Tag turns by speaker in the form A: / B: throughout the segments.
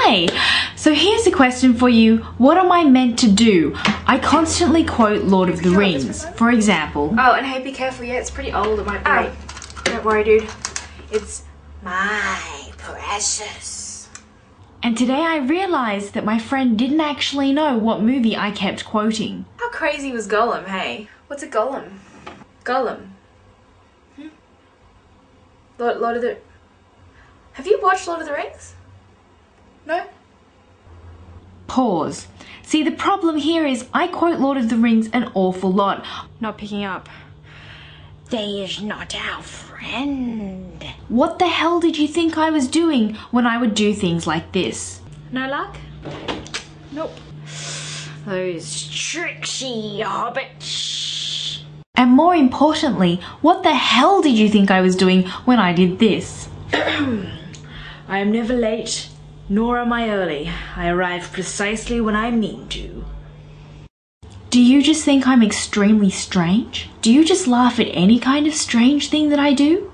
A: Hi! So here's a question for you. What am I meant to do? I constantly quote Lord of the Rings. For example...
B: Oh, and hey, be careful, yeah, it's pretty old, it might break. Don't worry, dude. It's my precious.
A: And today I realized that my friend didn't actually know what movie I kept quoting.
B: How crazy was Gollum, hey? What's a golem? Gollum. Lord of the... Have you watched Lord of the Rings? No?
A: Pause. See, the problem here is I quote Lord of the Rings an awful lot.
B: Not picking up.
C: They is not our friend.
A: What the hell did you think I was doing when I would do things like this?
B: No luck?
A: Nope.
C: Those tricksy hobbits.
A: And more importantly, what the hell did you think I was doing when I did this?
C: I am never late, nor am I early. I arrive precisely when I mean to.
A: Do you just think I'm extremely strange? Do you just laugh at any kind of strange thing that I do?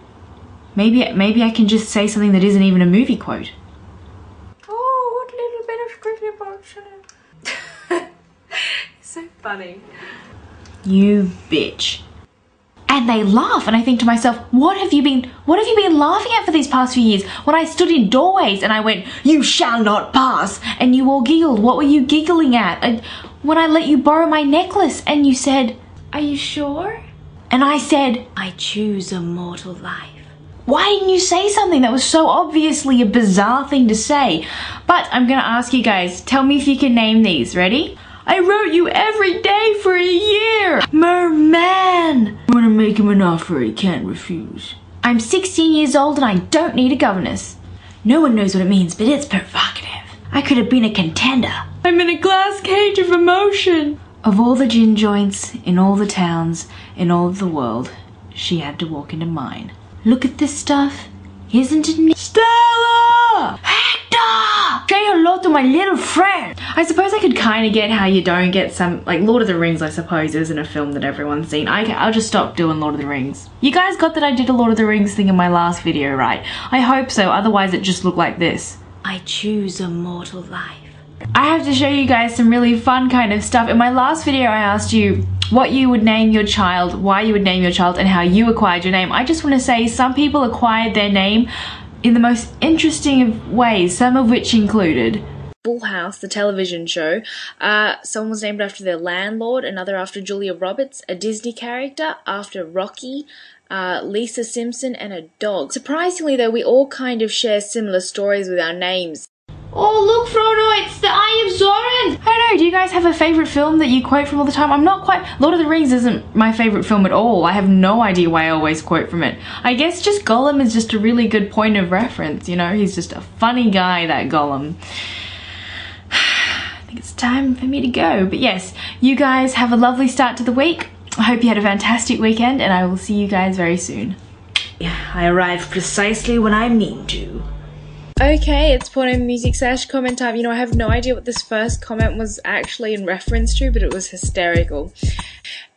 A: Maybe I can just say something that isn't even a movie quote.
B: Oh, what little bit of cricket box in it. So funny.
A: You bitch. And they laugh, and I think to myself, what have you been laughing at for these past few years? When I stood in doorways and I went, "You shall not pass," and you all giggled, what were you giggling at? And when I let you borrow my necklace and you said, "Are you sure?" And I said,
C: I choose a mortal life.
A: why didn't you say something that was so obviously a bizarre thing to say? But I'm gonna ask you guys, tell me if you can name these. Ready? I wrote you every day for a year! Merman!
C: I'm gonna make him an offer he can't refuse.
A: I'm 16 years old and I don't need a governess. No one knows what it means, but it's provocative. I could have been a contender. I'm in a glass cage of emotion. Of all the gin joints, in all the towns, in all of the world, she had to walk into mine. Look at this stuff. Isn't it neat? Stella! Hector! Say hello to my little friend! I suppose I could kind of get how you don't get some, like Lord of the Rings I suppose isn't a film that everyone's seen. I'll just stop doing Lord of the Rings. You guys got that I did a Lord of the Rings thing in my last video, right? I hope so, otherwise it just looked like this.
C: I choose a mortal life.
A: I have to show you guys some really fun kind of stuff. In my last video I asked you what you would name your child, why you would name your child, and how you acquired your name. I just want to say some people acquired their name in the most interesting of ways, some of which included
B: Full House, the television show. Someone was named after their landlord, another after Julia Roberts, a Disney character after Rocky, Lisa Simpson, and a dog. Surprisingly though, we all kind of share similar stories with our names.
A: Oh look Frodo, it's the Eye of Sauron! I don't know, do you guys have a favourite film that you quote from all the time? I'm not quite... Lord of the Rings isn't my favourite film at all. I have no idea why I always quote from it. I guess just Gollum is just a really good point of reference, you know? He's just a funny guy, that Gollum. I think it's time for me to go. But yes, you guys have a lovely start to the week. I hope you had a fantastic weekend and I will see you guys very soon.
C: I arrive precisely when I mean to.
B: Okay, it's porno music / comment time. You know, I have no idea what this first comment was actually in reference to, but it was hysterical.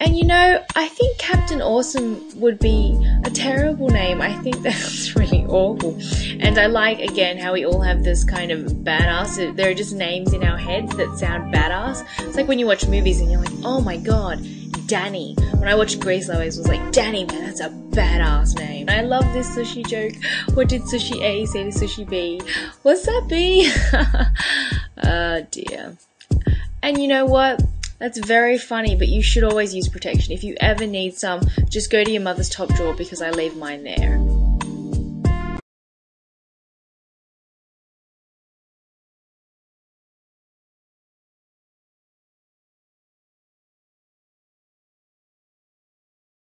B: And you know, I think Captain Awesome would be a terrible name. I think that's really awful. And I like, again, how we all have this kind of badass. There are just names in our heads that sound badass. It's like when you watch movies and you're like, oh my god, Danny. When I watched Grease, I always was like, Danny, man, that's a badass name. I love this sushi joke. What did Sushi A say to Sushi B? What's that B? Oh dear. And you know what? That's very funny, but you should always use protection. If you ever need some, just go to your mother's top drawer because I leave mine there.